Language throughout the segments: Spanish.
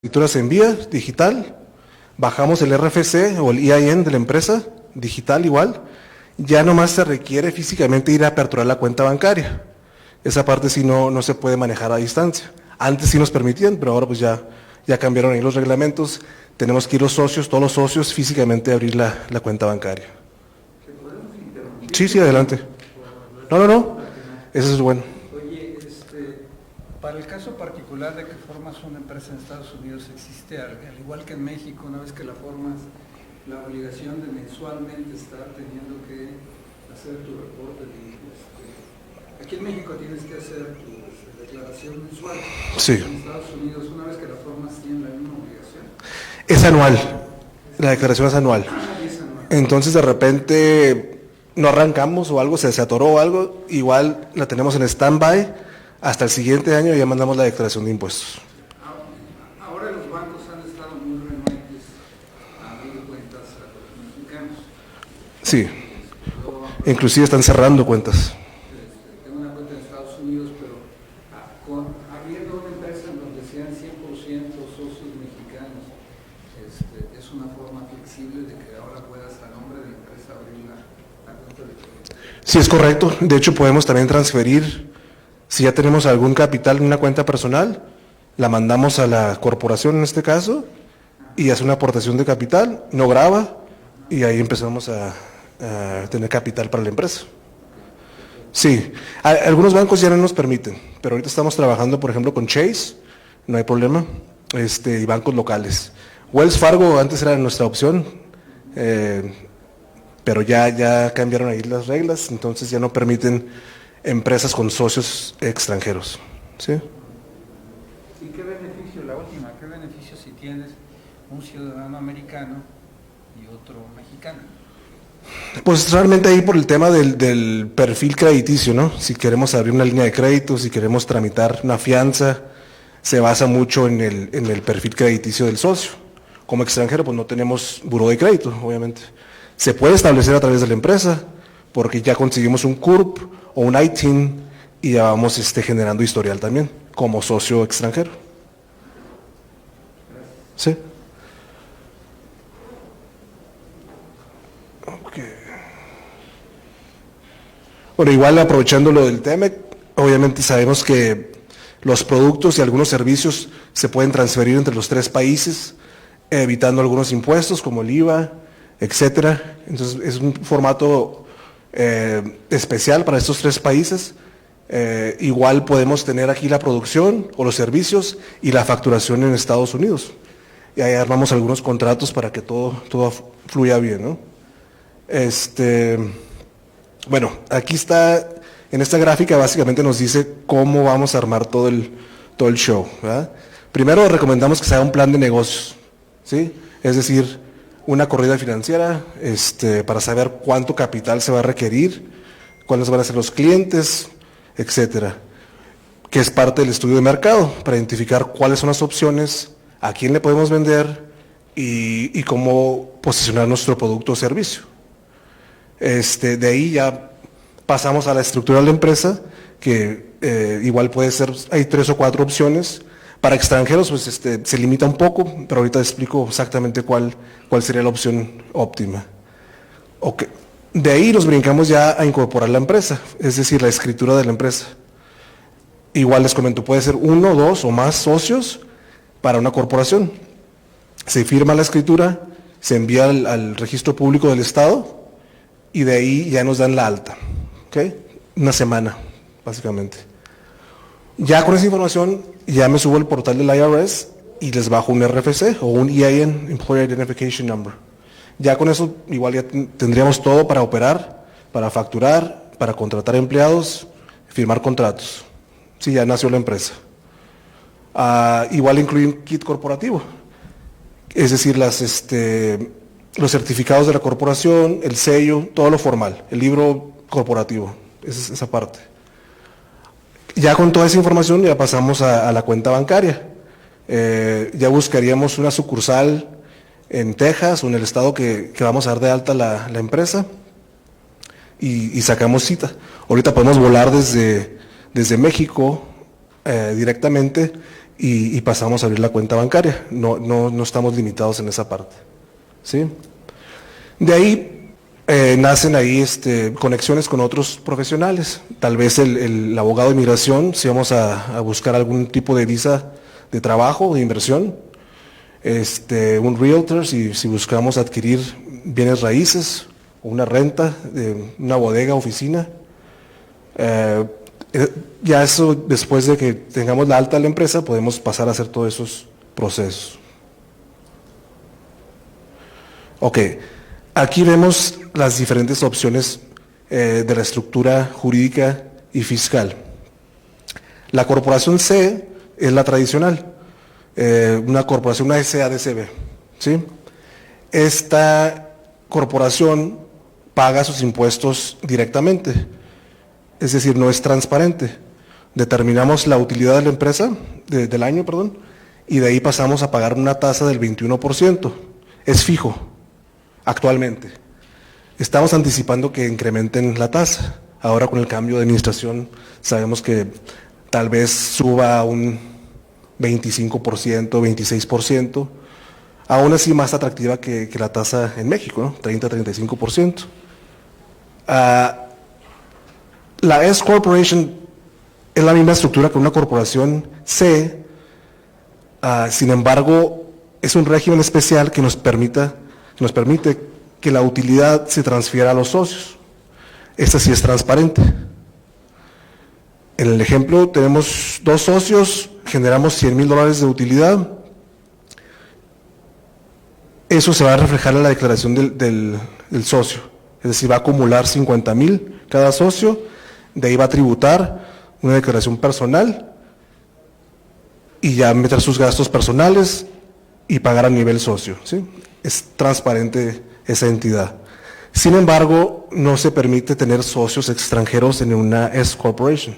escritura se envía digital, bajamos el RFC o el EIN de la empresa, digital igual, ya nomás se requiere físicamente ir a aperturar la cuenta bancaria. Esa parte sí no se puede manejar a distancia. Antes sí nos permitían, pero ahora pues ya cambiaron ahí los reglamentos. Tenemos que ir todos los socios físicamente a abrir la cuenta bancaria. Sí, adelante. No. Eso es bueno. Oye, para el caso particular de que formas una empresa en Estados Unidos, existe, al igual que en México, una vez que la formas, la obligación de mensualmente estar teniendo que hacer tu reporte. Aquí en México tienes que hacer tu declaración mensual. Sí. En Estados Unidos, una vez que la formas, tienen la misma obligación. Es anual. La declaración es anual. Entonces, de repente, no arrancamos o algo, se atoró o algo, igual la tenemos en stand-by hasta el siguiente año y ya mandamos la declaración de impuestos. Ahora los bancos han estado muy renuentes a abrir cuentas a los mexicanos. Sí. Inclusive están cerrando cuentas. Tengo una cuenta en Estados Unidos, pero abriendo una empresa en donde sean 100% socios mexicanos, es una forma flexible de que ahora puedas a nombre de la empresa abrir la cuenta de crédito. Sí, es correcto. De hecho, podemos también transferir, si ya tenemos algún capital en una cuenta personal, la mandamos a la corporación en este caso y hace una aportación de capital, no graba y ahí empezamos a tener capital para la empresa. Sí, algunos bancos ya no nos permiten, pero ahorita estamos trabajando, por ejemplo, con Chase, no hay problema, y bancos locales. Wells Fargo antes era nuestra opción, pero ya cambiaron ahí las reglas, entonces ya no permiten empresas con socios extranjeros. ¿Sí? ¿Y qué beneficio, la última, qué beneficio si tienes un ciudadano americano y otro mexicano? Pues realmente ahí por el tema del perfil crediticio, ¿no? Si queremos abrir una línea de crédito, si queremos tramitar una fianza, se basa mucho en el perfil crediticio del socio. Como extranjero, pues no tenemos buró de crédito, obviamente. Se puede establecer a través de la empresa, porque ya conseguimos un CURP o un ITIN y ya vamos generando historial también, como socio extranjero. ¿Sí? Bueno, igual aprovechando lo del TEMEC, obviamente sabemos que los productos y algunos servicios se pueden transferir entre los 3 países, evitando algunos impuestos como el IVA, etcétera. Entonces es un formato especial para estos 3 países. Igual podemos tener aquí la producción o los servicios y la facturación en Estados Unidos. Y ahí armamos algunos contratos para que todo fluya bien, ¿no? Bueno, aquí está, en esta gráfica básicamente nos dice cómo vamos a armar todo el show, ¿verdad? Primero recomendamos que se haga un plan de negocios, ¿sí? Es decir, una corrida financiera, para saber cuánto capital se va a requerir, cuáles van a ser los clientes, etcétera. Que es parte del estudio de mercado, para identificar cuáles son las opciones, a quién le podemos vender y cómo posicionar nuestro producto o servicio. De ahí ya pasamos a la estructura de la empresa, que igual puede ser, hay 3 o 4 opciones. Para extranjeros pues se limita un poco, pero ahorita explico exactamente cuál sería la opción óptima. Okay. De ahí nos brincamos ya a incorporar la empresa, es decir, la escritura de la empresa. Igual les comento, puede ser 1, 2 o más socios para una corporación. Se firma la escritura, se envía al registro público del Estado, y de ahí ya nos dan la alta, ¿ok? Una semana, básicamente. Ya con esa información, ya me subo al portal del IRS y les bajo un RFC o un EIN, Employer Identification Number. Ya con eso, igual ya tendríamos todo para operar, para facturar, para contratar empleados, firmar contratos. Sí, ya nació la empresa. Igual incluye un kit corporativo, es decir, los certificados de la corporación, el sello, todo lo formal, el libro corporativo, esa parte. Ya con toda esa información ya pasamos a la cuenta bancaria. Ya buscaríamos una sucursal en Texas o en el estado que vamos a dar de alta la empresa y sacamos cita. Ahorita podemos volar desde México directamente y pasamos a abrir la cuenta bancaria. No estamos limitados en esa parte. ¿Sí? De ahí nacen ahí conexiones con otros profesionales. Tal vez el abogado de inmigración, si vamos a buscar algún tipo de visa de trabajo, de inversión. Un realtor, si buscamos adquirir bienes raíces, o una renta de una bodega, oficina. Ya eso, después de que tengamos la alta de la empresa, podemos pasar a hacer todos esos procesos. Ok, aquí vemos las diferentes opciones de la estructura jurídica y fiscal. La corporación C es la tradicional, una corporación, una SADCB, ¿sí? Esta corporación paga sus impuestos directamente, es decir, no es transparente. Determinamos la utilidad de la empresa, del año, perdón, y de ahí pasamos a pagar una tasa del 21%. Es fijo, actualmente. Estamos anticipando que incrementen la tasa. Ahora con el cambio de administración sabemos que tal vez suba a un 25%, 26%, aún así más atractiva que la tasa en México, ¿no? 30-35%. La S Corporation es la misma estructura que una corporación C, sin embargo, es un régimen especial que nos permite que la utilidad se transfiera a los socios. Esta sí es transparente. En el ejemplo tenemos 2 socios, generamos $100,000 de utilidad. Eso se va a reflejar en la declaración del socio. Es decir, va a acumular 50,000 cada socio, de ahí va a tributar una declaración personal y ya meter sus gastos personales y pagar a nivel socio, ¿sí? Es transparente esa entidad. Sin embargo, no se permite tener socios extranjeros en una S Corporation.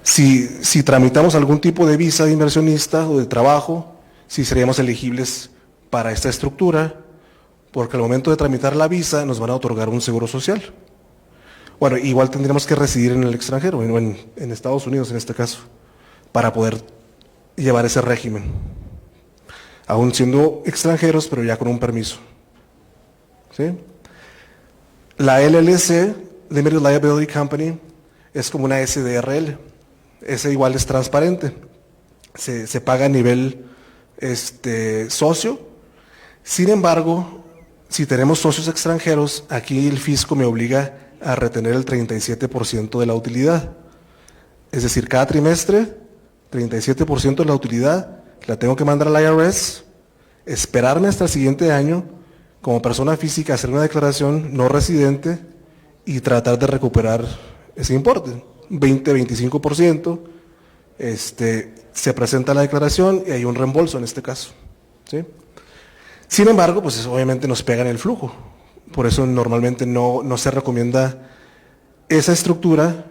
Si tramitamos algún tipo de visa de inversionista o de trabajo, sí seríamos elegibles para esta estructura, porque al momento de tramitar la visa nos van a otorgar un seguro social. Bueno, igual tendríamos que residir en el extranjero, en Estados Unidos en este caso, para poder llevar ese régimen. Aún siendo extranjeros, pero ya con un permiso. ¿Sí? La LLC, Limited Liability Company, es como una SDRL. Ese igual es transparente. Se paga a nivel socio. Sin embargo, si tenemos socios extranjeros, aquí el fisco me obliga a retener el 37% de la utilidad. Es decir, cada trimestre, 37% de la utilidad la tengo que mandar al IRS, esperarme hasta el siguiente año, como persona física, hacer una declaración no residente y tratar de recuperar ese importe, 20-25%. Se presenta la declaración y hay un reembolso en este caso, ¿sí? Sin embargo, pues eso obviamente nos pega en el flujo. Por eso normalmente no se recomienda esa estructura,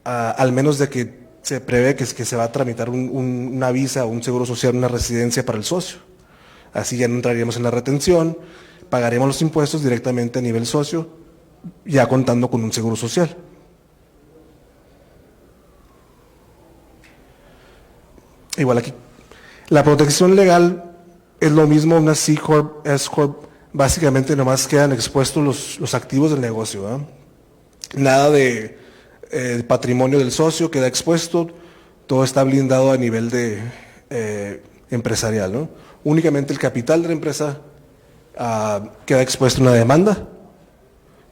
al menos de que se prevé que se va a tramitar una visa o un seguro social, una residencia para el socio. Así ya no entraríamos en la retención, pagaremos los impuestos directamente a nivel socio, ya contando con un seguro social. Igual aquí, la protección legal es lo mismo, una C Corp, S Corp, básicamente nomás quedan expuestos los activos del negocio, ¿verdad? Nada de patrimonio del socio queda expuesto, todo está blindado a nivel de empresarial, ¿no? Únicamente el capital de la empresa queda expuesto a una demanda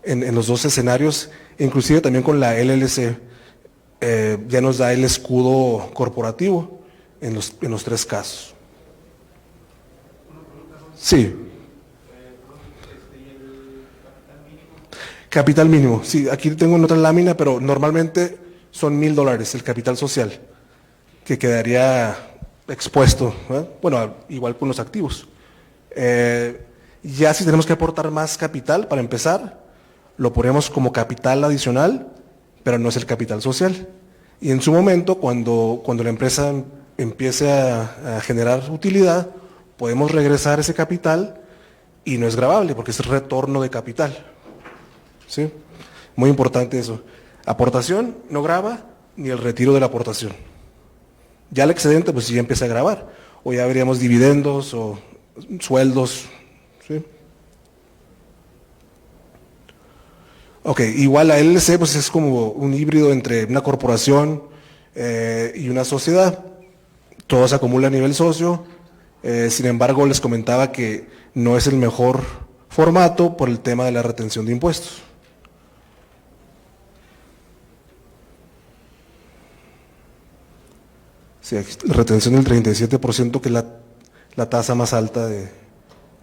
en los 2 escenarios, inclusive también con la LLC, ya nos da el escudo corporativo en los 3 casos. Sí. Capital mínimo, sí, aquí tengo en otra lámina, pero normalmente son $1,000 el capital social, que quedaría expuesto, ¿eh? Bueno, igual con los activos. Ya si tenemos que aportar más capital, para empezar, lo ponemos como capital adicional, pero no es el capital social. Y en su momento, cuando la empresa empiece a generar utilidad, podemos regresar ese capital y no es gravable, porque es retorno de capital. ¿Sí? Muy importante eso. Aportación no grava, ni el retiro de la aportación. Ya el excedente, pues sí, ya empieza a grabar, o ya veríamos dividendos o sueldos, ¿sí? Ok, igual la LLC pues es como un híbrido entre una corporación y una sociedad. Todo se acumula a nivel socio. Sin embargo, les comentaba que no es el mejor formato por el tema de la retención de impuestos. Sí, la retención del 37%, que es la tasa más alta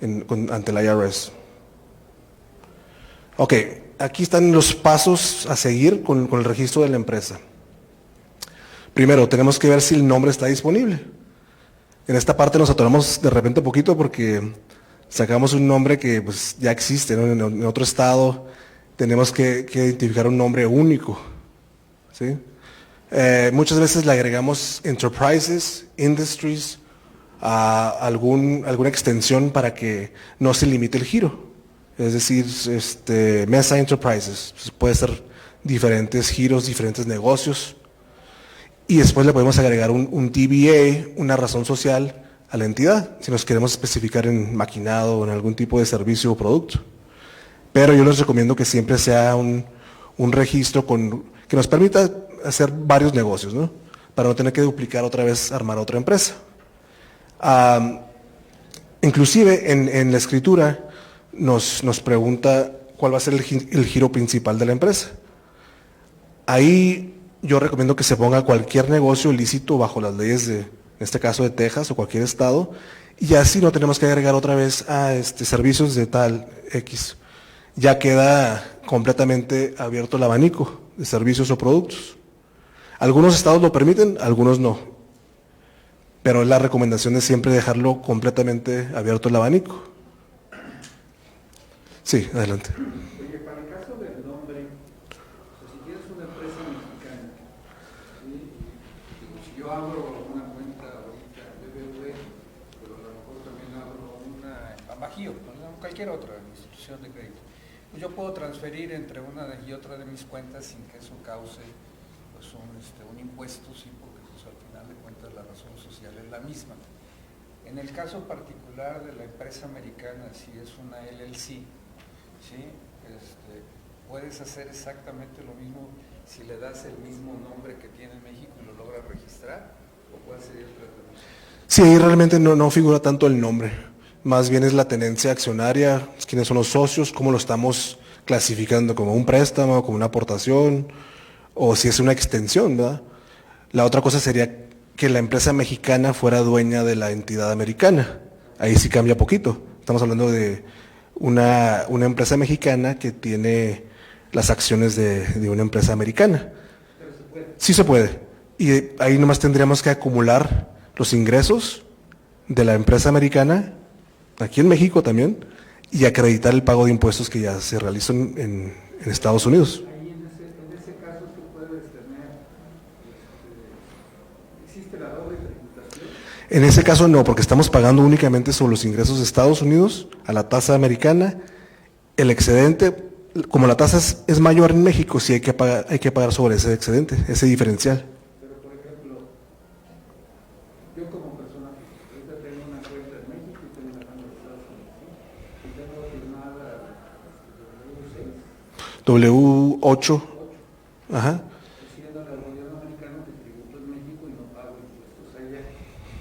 ante la IRS. Ok, aquí están los pasos a seguir con el registro de la empresa. Primero, tenemos que ver si el nombre está disponible. En esta parte nos atoramos de repente un poquito porque sacamos un nombre que pues, ya existe, ¿no? En otro estado tenemos que identificar un nombre único, ¿sí? Muchas veces le agregamos enterprises, industries, alguna extensión para que no se limite el giro. Es decir, Mesa Enterprises, pues puede ser diferentes giros, diferentes negocios. Y después le podemos agregar un DBA, una razón social a la entidad, si nos queremos especificar en maquinado o en algún tipo de servicio o producto. Pero yo les recomiendo que siempre sea un registro que nos permita hacer varios negocios, ¿no? Para no tener que duplicar otra vez, armar otra empresa. Inclusive en la escritura nos pregunta cuál va a ser el giro principal de la empresa. Ahí yo recomiendo que se ponga cualquier negocio lícito bajo las leyes en este caso de Texas o cualquier estado, y así no tenemos que agregar otra vez servicios de tal X. Ya queda completamente abierto el abanico de servicios o productos. Algunos estados lo permiten, algunos no. Pero la recomendación es siempre dejarlo completamente abierto el abanico. Sí, adelante. Oye, para el caso del nombre, o sea, si tienes una empresa mexicana, ¿sí? Si yo abro una cuenta ahorita en BBV, pero a lo mejor también abro una en Bajío, ¿no? Cualquier otra institución de crédito, pues yo puedo transferir entre una y otra de mis cuentas sin que eso cause pues un impuesto, sí, porque pues, al final de cuentas la razón social es la misma. En el caso particular de la empresa americana, si es una LLC, ¿sí? Puedes hacer exactamente lo mismo si le das el mismo nombre que tiene en México y lo logras registrar, o puede ser otra cosa. Sí, ahí realmente no figura tanto el nombre, más bien es la tenencia accionaria, quiénes son los socios, cómo lo estamos clasificando, como un préstamo, como una aportación, o si es una extensión, ¿verdad? La otra cosa sería que la empresa mexicana fuera dueña de la entidad americana. Ahí sí cambia poquito. Estamos hablando de una empresa mexicana que tiene las acciones de una empresa americana. Pero se puede. Sí se puede. Y ahí nomás tendríamos que acumular los ingresos de la empresa americana, aquí en México también, y acreditar el pago de impuestos que ya se realizó en Estados Unidos. Ahí en ese caso tú puedes tener, ¿existe la doble tributación? En ese caso no, porque estamos pagando únicamente sobre los ingresos de Estados Unidos, a la tasa americana. El excedente, como la tasa es mayor en México, sí hay que pagar sobre ese excedente, ese diferencial. Pero por ejemplo, yo como persona física, ahorita tengo una cuenta en México y tengo una cuenta en Estados Unidos, ¿sí? Y tengo firmada W8. Ajá. siendo el gobierno americano que tributo en México y no pago impuestos allá.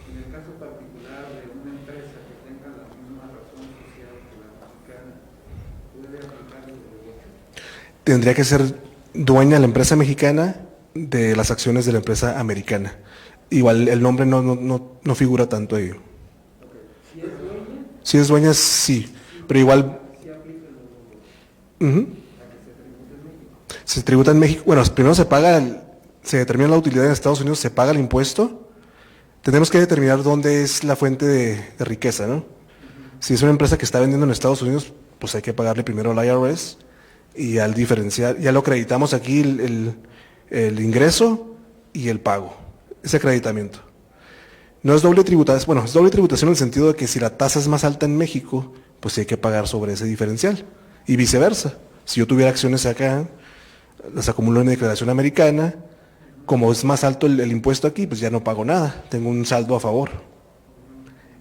En el caso particular de una empresa que tenga la misma razón social que la mexicana, ¿puede aplicar el derecho? Tendría que ser dueña la empresa mexicana de las acciones de la empresa americana. Igual el nombre no figura tanto ahí. Okay. Si es dueña, Si es dueña, sí, pero igual sí aplica ujú, la que se tributa en México. se tributa en México. Bueno, primero se determina la utilidad en Estados Unidos, se paga el impuesto. Tenemos que determinar dónde es la fuente de riqueza, ¿no? Si es una empresa que está vendiendo en Estados Unidos, pues hay que pagarle primero al IRS y al diferencial, ya lo acreditamos aquí el ingreso y el pago, ese acreditamiento. No es doble tributación, bueno, es doble tributación en el sentido de que si la tasa es más alta en México, pues sí hay que pagar sobre ese diferencial. Y viceversa, si yo tuviera acciones acá, las acumulo en declaración americana como es más alto el impuesto aquí, pues ya no pago nada, tengo un saldo a favor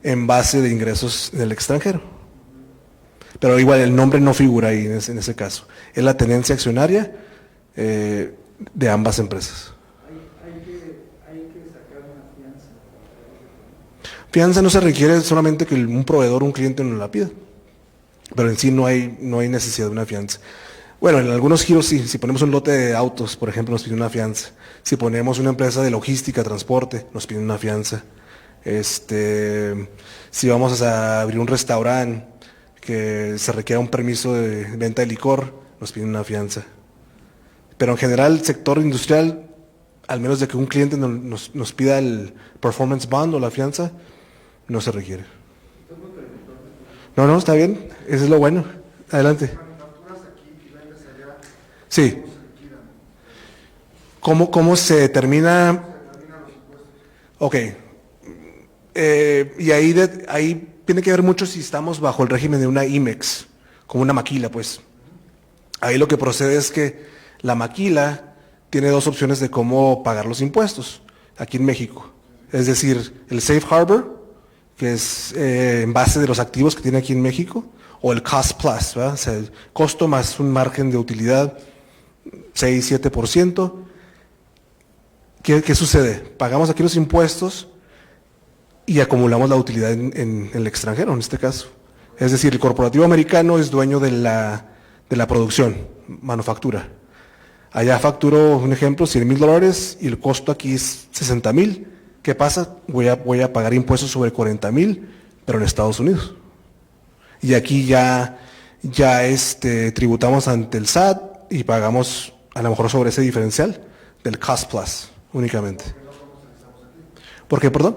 en base de ingresos del extranjero. Pero igual el nombre no figura ahí en ese caso. Es la tenencia accionaria de ambas empresas. Hay que sacar una fianza. Fianza no se requiere solamente que un proveedor o un cliente nos la pida, pero en sí no hay necesidad de una fianza. Bueno, en algunos giros sí, si ponemos un lote de autos, por ejemplo, nos piden una fianza. Si ponemos una empresa de logística, transporte, nos piden una fianza. Si vamos a abrir un restaurante que se requiera un permiso de venta de licor, nos piden una fianza. Pero en general, el sector industrial, al menos de que un cliente nos pida el performance bond o la fianza, no se requiere. No, está bien, eso es lo bueno. Adelante. Sí. ¿Cómo se determina? Ok. Y ahí tiene que ver mucho si estamos bajo el régimen de una IMEX, como una maquila, pues. Ahí lo que procede es que la maquila tiene dos opciones de cómo pagar los impuestos aquí en México. Es decir, el Safe Harbor, que es en base de los activos que tiene aquí en México, o el Cost Plus, ¿verdad? O sea, el costo más un margen de utilidad 6-7%. ¿Qué sucede? Pagamos aquí los impuestos y acumulamos la utilidad en el extranjero, en este caso. Es decir, el corporativo americano es dueño de la producción, manufactura. Allá facturo, un ejemplo, $100,000 y el costo aquí es $60,000. ¿Qué pasa? Voy a pagar impuestos sobre $40,000, pero en Estados Unidos. Y aquí ya tributamos ante el SAT y pagamos a lo mejor sobre ese diferencial del Cost Plus únicamente. ¿Por qué, perdón?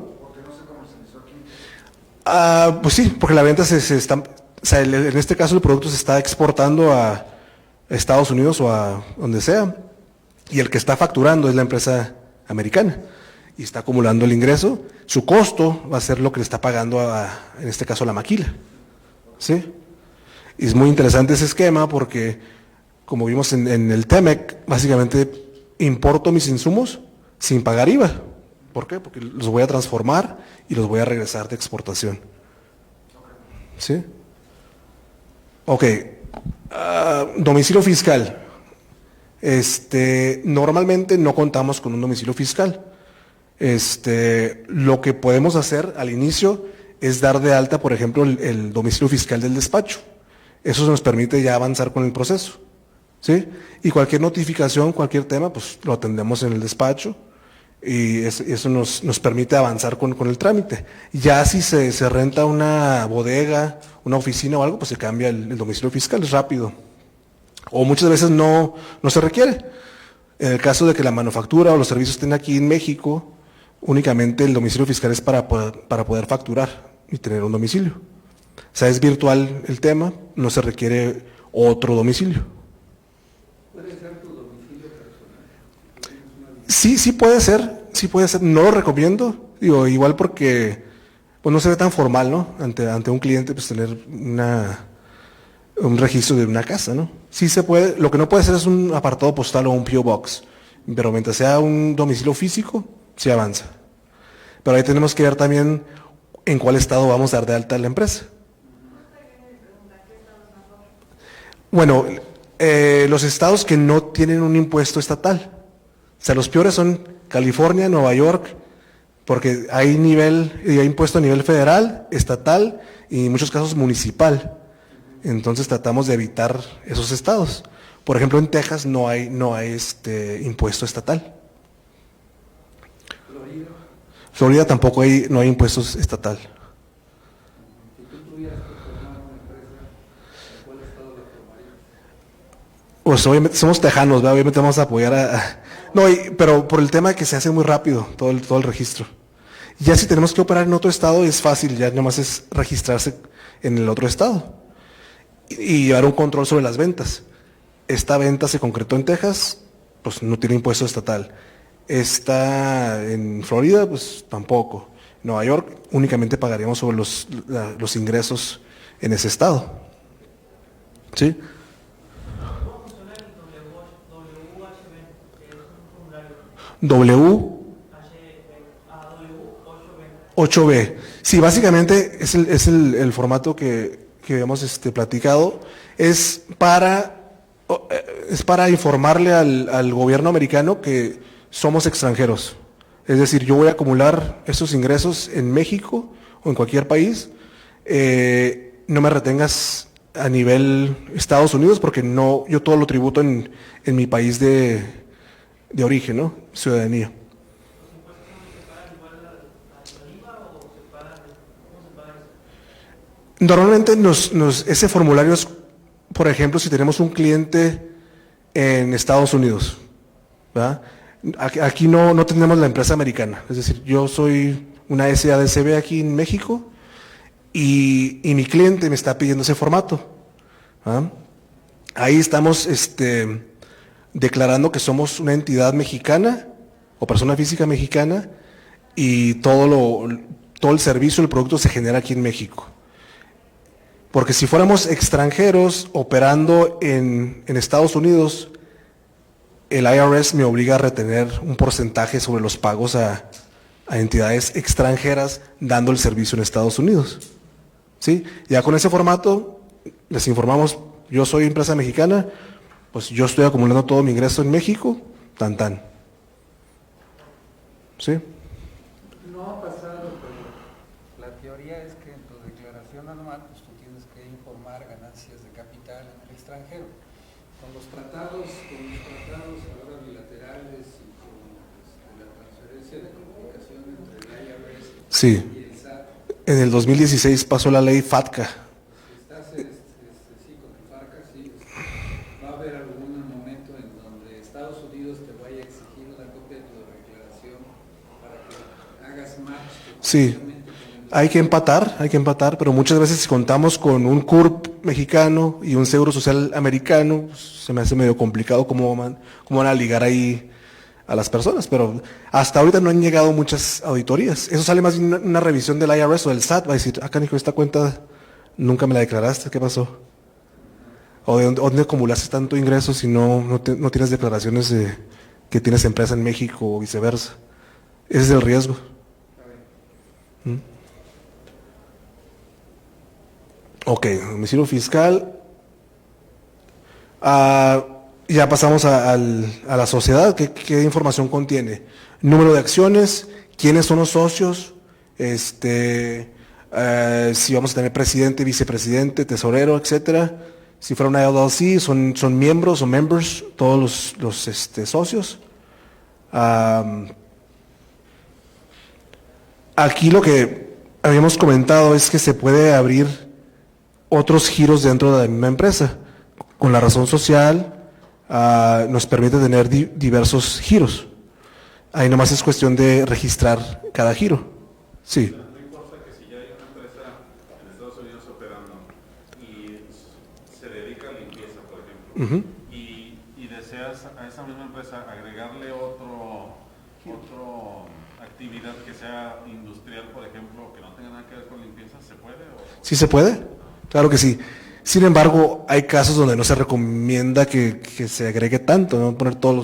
Pues sí, porque la venta se está, o sea, en este caso el producto se está exportando a Estados Unidos o a donde sea, y el que está facturando es la empresa americana y está acumulando el ingreso. Su costo va a ser lo que le está pagando en este caso, la maquila. ¿Sí? Y es muy interesante ese esquema porque, como vimos en el TEMEC, básicamente importo mis insumos sin pagar IVA. ¿Por qué? Porque los voy a transformar y los voy a regresar de exportación. ¿Sí? Ok. Domicilio fiscal. Normalmente no contamos con un domicilio fiscal. Lo que podemos hacer al inicio es dar de alta, por ejemplo, el domicilio fiscal del despacho. Eso nos permite ya avanzar con el proceso. ¿Sí? Y cualquier notificación, cualquier tema, pues lo atendemos en el despacho y eso nos permite avanzar con el trámite. Ya si se renta una bodega, una oficina o algo, pues se cambia el domicilio fiscal, es rápido. O muchas veces no se requiere. En el caso de que la manufactura o los servicios estén aquí en México, únicamente el domicilio fiscal es para poder facturar y tener un domicilio. O sea, es virtual el tema, no se requiere otro domicilio. ¿Puede ser tu domicilio personal? Sí puede ser, no lo recomiendo, digo, igual porque pues no se ve tan formal, ¿no? Ante un cliente, pues tener un registro de una casa, ¿no? Sí se puede, lo que no puede ser es un apartado postal o un P.O. Box, pero mientras sea un domicilio físico, sí avanza. Pero ahí tenemos que ver también en cuál estado vamos a dar de alta a la empresa. Bueno, los estados que no tienen un impuesto estatal. O sea, los peores son California, Nueva York, porque hay impuesto a nivel federal, estatal y en muchos casos municipal. Entonces tratamos de evitar esos estados. Por ejemplo, en Texas no hay impuesto estatal. Florida tampoco no hay impuestos estatal. Si tú tuvieras que formar una empresa, ¿en cuál estado la formarías? Pues obviamente somos tejanos, ¿verdad? Obviamente vamos a apoyar No, pero por el tema de que se hace muy rápido todo el registro. Ya si tenemos que operar en otro estado es fácil, ya nomás es registrarse en el otro estado y llevar un control sobre las ventas. Esta venta se concretó en Texas, pues no tiene impuesto estatal. Está en Florida, pues tampoco. Nueva York únicamente pagaríamos sobre los ingresos en ese estado. ¿Sí? W 8B. Sí, básicamente es el formato que hemos platicado. Es para informarle al gobierno americano que somos extranjeros. Es decir, yo voy a acumular esos ingresos en México o en cualquier país. No me retengas a nivel Estados Unidos porque no, yo todo lo tributo en mi país de origen, ¿no? Ciudadanía. Normalmente ese formulario es, por ejemplo, si tenemos un cliente en Estados Unidos, ¿verdad? Aquí no tenemos la empresa americana, es decir, yo soy una SADCB aquí en México y mi cliente me está pidiendo ese formato, ¿verdad? Ahí estamos declarando que somos una entidad mexicana o persona física mexicana y todo el servicio, el producto se genera aquí en México. Porque si fuéramos extranjeros operando en Estados Unidos, el IRS me obliga a retener un porcentaje sobre los pagos a entidades extranjeras dando el servicio en Estados Unidos. ¿Sí? Ya con ese formato les informamos, yo soy empresa mexicana, pues yo estoy acumulando todo mi ingreso en México, tan. ¿Sí? No ha pasado, pero la teoría es que en tu declaración anual pues tú tienes que informar ganancias de capital en el extranjero. Con los tratados ahora bilaterales y con la transferencia de comunicación entre el IRS Sí. y el SAT. En el 2016 pasó la ley FATCA. Si estás sí, con el FATCA, sí, va a haber algún momento en donde Estados Unidos te vaya a exigir una copia de tu declaración para que hagas match. Sí, hay que empatar, pero muchas veces si contamos con un CURP mexicano y un seguro social americano, pues, se me hace medio complicado cómo van a ligar ahí a las personas, pero hasta ahorita no han llegado muchas auditorías. Eso sale más bien una revisión del IRS o del SAT, va a decir, acá hijo, esta cuenta nunca me la declaraste, ¿qué pasó? ¿O de dónde acumulaste tanto ingreso si no tienes declaraciones de que tienes empresa en México o viceversa? Ese es el riesgo. Ok, domicilio fiscal. Ya pasamos a la sociedad. ¿Qué información contiene? Número de acciones, quiénes son los socios, si vamos a tener presidente, vicepresidente, tesorero, etcétera. Si fuera una LLC, son miembros o members, todos los socios. Aquí lo que habíamos comentado es que se puede abrir otros giros dentro de la misma empresa. Con la razón social nos permite tener diversos giros. Ahí nomás es cuestión de registrar cada giro. Sí. No importa que si ya hay una empresa en Estados Unidos operando y se dedica a limpieza, por ejemplo, y deseas a esa misma empresa agregarle otra actividad que sea industrial, por ejemplo, que no tenga nada que ver con limpieza, ¿se puede? ¿Sí se puede? Claro que sí. Sin embargo, hay casos donde no se recomienda que se agregue tanto, no poner o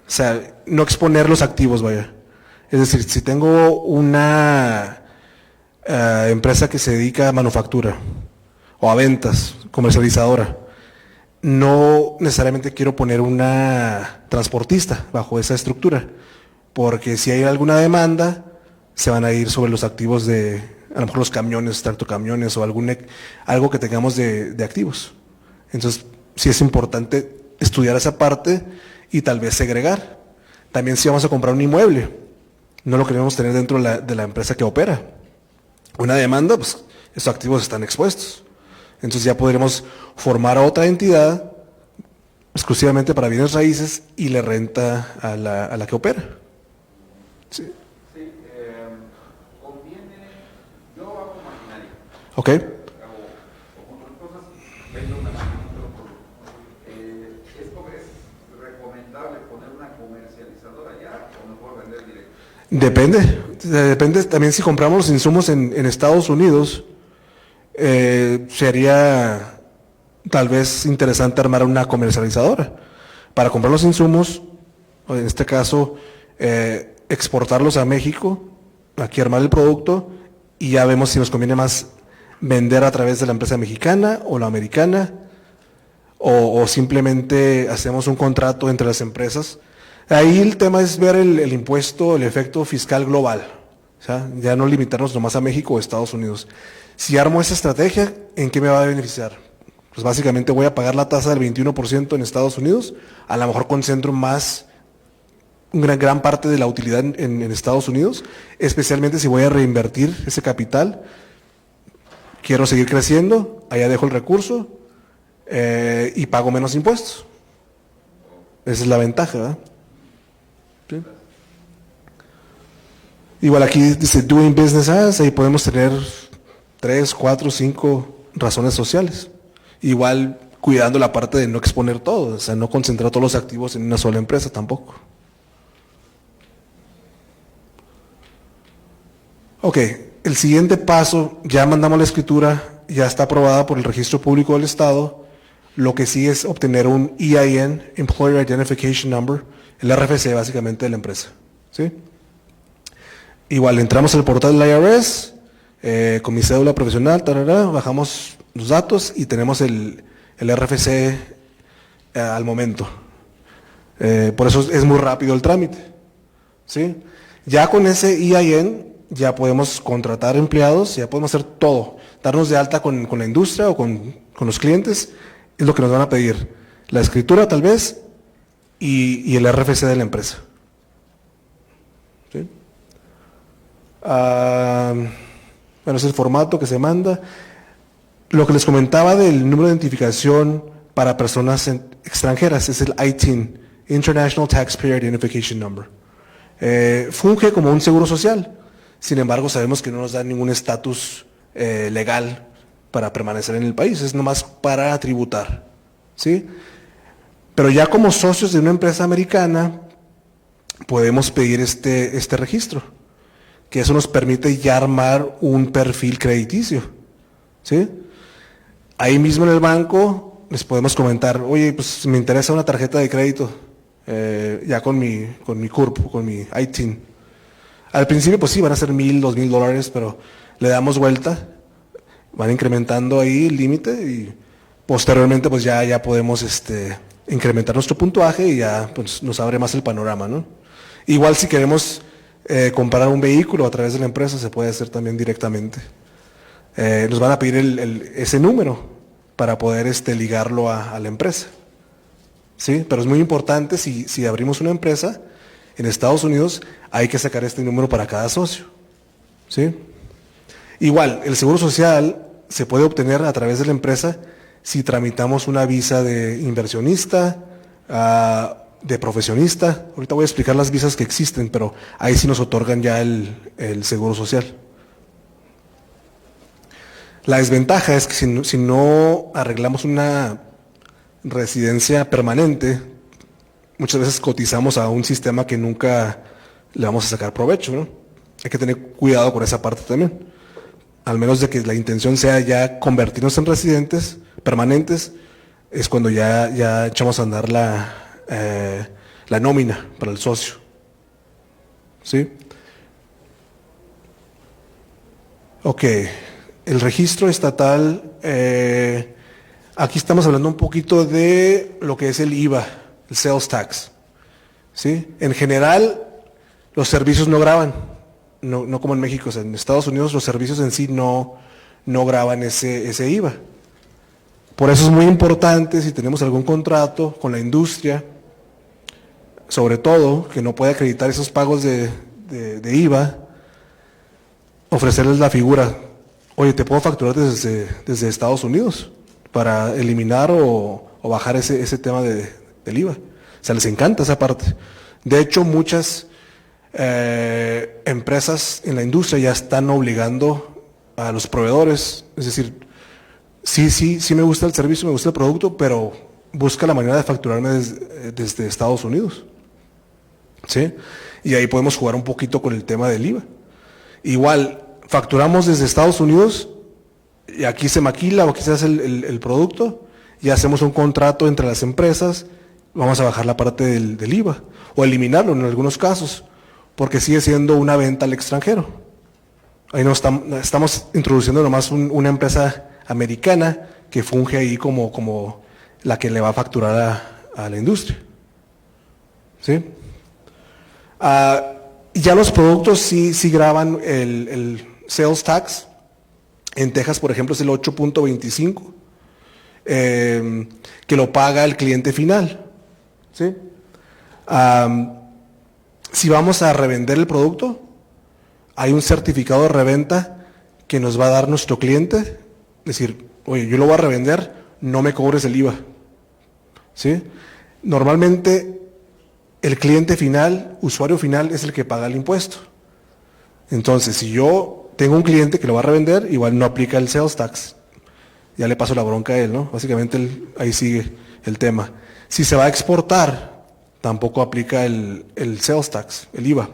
sea, no exponer los activos, vaya. Es decir, si tengo una empresa que se dedica a manufactura o a ventas, comercializadora, no necesariamente quiero poner una transportista bajo esa estructura, porque si hay alguna demanda, se van a ir sobre los activos de, a lo mejor los camiones, tractocamiones o algo que tengamos de activos. Entonces, sí es importante estudiar esa parte y tal vez segregar. También si vamos a comprar un inmueble, no lo queremos tener dentro de la empresa que opera. Una demanda, pues esos activos están expuestos. Entonces ya podremos formar otra entidad exclusivamente para bienes raíces y le renta a la que opera. Sí. Sí, conviene, yo hago maquinaria. Ok. Hago otras cosas, vendo una máquina, ¿es recomendable poner una comercializadora ya o mejor vender directo? Depende también si compramos los insumos en Estados Unidos, sería tal vez interesante armar una comercializadora para comprar los insumos, o en este caso exportarlos a México, aquí armar el producto y ya vemos si nos conviene más vender a través de la empresa mexicana o la americana o simplemente hacemos un contrato entre las empresas. Ahí el tema es ver el impuesto, el efecto fiscal global, o sea, ya no limitarnos nomás a México o Estados Unidos. Si armo esa estrategia, ¿en qué me va a beneficiar? Pues básicamente voy a pagar la tasa del 21% en Estados Unidos, a lo mejor concentro más una gran parte de la utilidad en Estados Unidos, especialmente si voy a reinvertir ese capital. Quiero seguir creciendo, allá dejo el recurso y pago menos impuestos. Esa es la ventaja, ¿verdad? ¿Sí? Igual aquí dice doing business as, ahí podemos tener 3, 4, 5 razones sociales. Igual cuidando la parte de no exponer todo, o sea, no concentrar todos los activos en una sola empresa tampoco. Ok, el siguiente paso, ya mandamos la escritura, ya está aprobada por el Registro Público del Estado. Lo que sigue es obtener un EIN, Employer Identification Number, el RFC básicamente de la empresa. ¿Sí? Igual entramos al portal del IRS, con mi cédula profesional, bajamos los datos y tenemos el RFC al momento. Por eso es muy rápido el trámite. ¿Sí? Ya con ese EIN ya podemos contratar empleados, ya podemos hacer todo, darnos de alta con la industria o con los clientes, es lo que nos van a pedir. La escritura tal vez y el RFC de la empresa. ¿Sí? Bueno, es el formato que se manda. Lo que les comentaba del número de identificación para personas extranjeras es el ITIN, International Taxpayer Identification Number. Funge como un seguro social. Sin embargo, sabemos que no nos da ningún estatus legal para permanecer en el país, es nomás para tributar, ¿sí? Pero ya como socios de una empresa americana, podemos pedir este registro, que eso nos permite ya armar un perfil crediticio, ¿sí? Ahí mismo en el banco les podemos comentar, oye, pues me interesa una tarjeta de crédito, ya con mi CURP, con mi ITIN. Al principio, pues sí, van a ser $1,000, $2,000, pero le damos vuelta, van incrementando ahí el límite y posteriormente, pues ya podemos incrementar nuestro puntuaje y ya pues, nos abre más el panorama, ¿no? Igual si queremos comprar un vehículo a través de la empresa, se puede hacer también directamente. Nos van a pedir ese número para poder ligarlo a la empresa, ¿sí? Pero es muy importante, si abrimos una empresa en Estados Unidos, hay que sacar este número para cada socio, ¿sí? Igual, el seguro social se puede obtener a través de la empresa si tramitamos una visa de inversionista, de profesionista. Ahorita voy a explicar las visas que existen, pero ahí sí nos otorgan ya el seguro social. La desventaja es que si no arreglamos una residencia permanente, muchas veces cotizamos a un sistema que nunca le vamos a sacar provecho, ¿no? Hay que tener cuidado con esa parte también. Al menos de que la intención sea ya convertirnos en residentes permanentes, es cuando ya echamos a andar la nómina para el socio. ¿Sí? Ok, el registro estatal, aquí estamos hablando un poquito de lo que es el IVA, el sales tax. ¿Sí? En general, los servicios no graban, no como en México. O sea, en Estados Unidos los servicios en sí no graban ese IVA. Por eso es muy importante, si tenemos algún contrato con la industria, sobre todo, que no puede acreditar esos pagos de IVA, ofrecerles la figura, oye, te puedo facturar desde Estados Unidos para eliminar o bajar ese tema del IVA. O sea, les encanta esa parte. De hecho, muchas empresas en la industria ya están obligando a los proveedores, es decir, sí me gusta el servicio, me gusta el producto, pero busca la manera de facturarme desde Estados Unidos. ¿Sí? Y ahí podemos jugar un poquito con el tema del IVA. Igual, facturamos desde Estados Unidos y aquí se maquila o aquí se hace el producto y hacemos un contrato entre las empresas vamos a bajar la parte del IVA o eliminarlo en algunos casos, porque sigue siendo una venta al extranjero. Ahí no estamos introduciendo nomás una empresa americana que funge ahí como la que le va a facturar a la industria. ¿Sí? Ya los productos sí graban el sales tax. En Texas, por ejemplo, es el 8.25, que lo paga el cliente final. ¿Sí? Si vamos a revender el producto, hay un certificado de reventa que nos va a dar nuestro cliente, decir, oye, yo lo voy a revender, no me cobres el IVA. ¿Sí? Normalmente el cliente final, usuario final, es el que paga el impuesto. Entonces, si yo tengo un cliente que lo va a revender, igual no aplica el sales tax. Ya le paso la bronca a él, ¿no? Básicamente ahí sigue el tema. Si se va a exportar, tampoco aplica el sales tax, el IVA.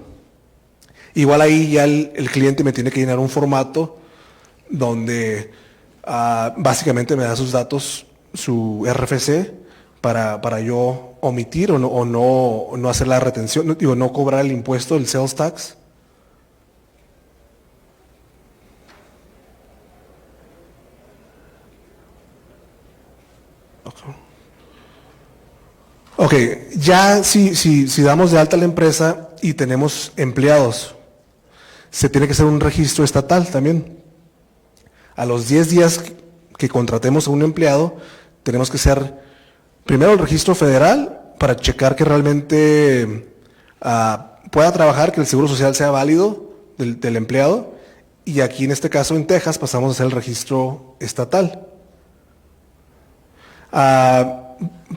Igual ahí ya el cliente me tiene que llenar un formato donde básicamente me da sus datos, su RFC, para yo omitir o no hacer la retención, no cobrar el impuesto, el sales tax. Ok, ya si damos de alta la empresa y tenemos empleados, se tiene que hacer un registro estatal también. A los 10 días que contratemos a un empleado, tenemos que hacer primero el registro federal para checar que realmente pueda trabajar, que el seguro social sea válido del empleado, y aquí en este caso en Texas pasamos a hacer el registro estatal.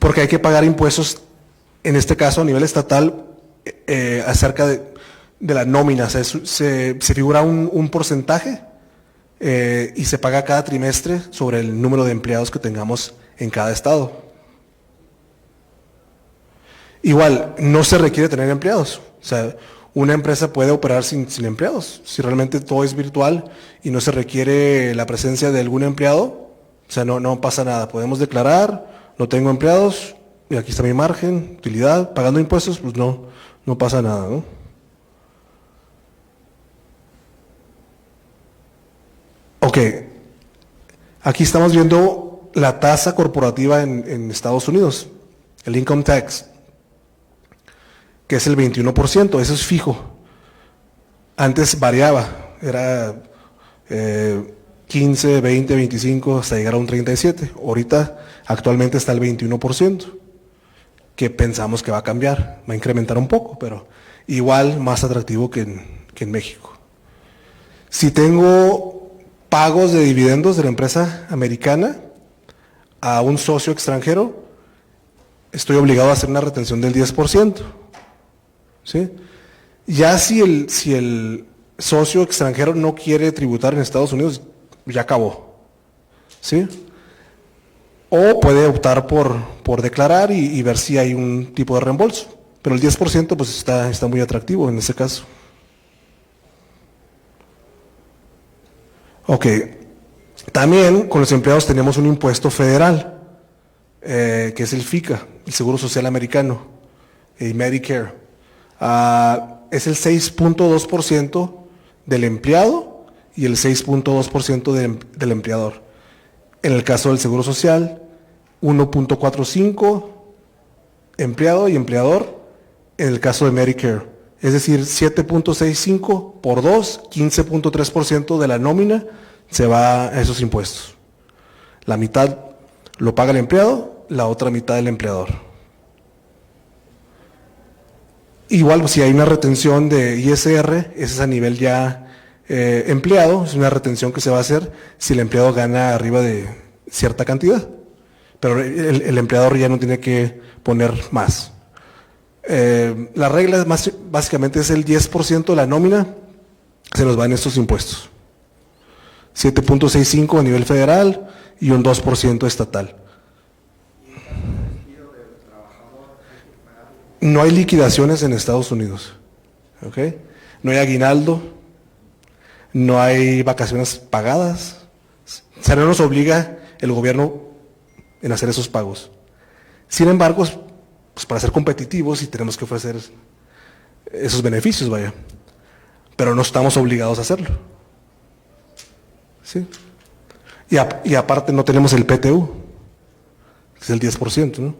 Porque hay que pagar impuestos, en este caso a nivel estatal, acerca de la nómina. O sea, se figura un porcentaje y se paga cada trimestre sobre el número de empleados que tengamos en cada estado. Igual, no se requiere tener empleados. O sea, una empresa puede operar sin empleados. Si realmente todo es virtual y no se requiere la presencia de algún empleado, o sea, no pasa nada. Podemos declarar, no tengo empleados, y aquí está mi margen, utilidad, pagando impuestos, pues no pasa nada, ¿no? Ok, aquí estamos viendo la tasa corporativa en Estados Unidos, el income tax, que es el 21%, eso es fijo. Antes variaba, era 15, 20, 25, hasta llegar a un 37. Ahorita, actualmente está el 21%, que pensamos que va a cambiar, va a incrementar un poco, pero igual más atractivo que en México. Si tengo pagos de dividendos de la empresa americana a un socio extranjero, estoy obligado a hacer una retención del 10%. ¿Sí? Ya si el socio extranjero no quiere tributar en Estados Unidos, ya acabó. ¿Sí? O puede optar por declarar y ver si hay un tipo de reembolso. Pero el 10% pues está muy atractivo en ese caso. Ok. También con los empleados tenemos un impuesto federal, que es el FICA, el Seguro Social Americano, y Medicare. Es el 6.2% del empleado y el 6.2% del empleador. En el caso del Seguro Social, 1.45% empleado y empleador. En el caso de Medicare, es decir, 7.65 por 2, 15.3% de la nómina se va a esos impuestos. La mitad lo paga el empleado, la otra mitad el empleador. Igual, si hay una retención de ISR, ese es a nivel ya empleado, es una retención que se va a hacer si el empleado gana arriba de cierta cantidad. Pero el empleador ya no tiene que poner más. La regla básicamente es el 10% de la nómina, se nos va en estos impuestos. 7.65 a nivel federal y un 2% estatal. No hay liquidaciones en Estados Unidos. ¿Okay? No hay aguinaldo, no hay vacaciones pagadas. O sea, no nos obliga el gobierno en hacer esos pagos. Sin embargo, pues para ser competitivos y tenemos que ofrecer esos beneficios, vaya. Pero no estamos obligados a hacerlo. ¿Sí? Y aparte no tenemos el PTU, que es el 10%, ¿no?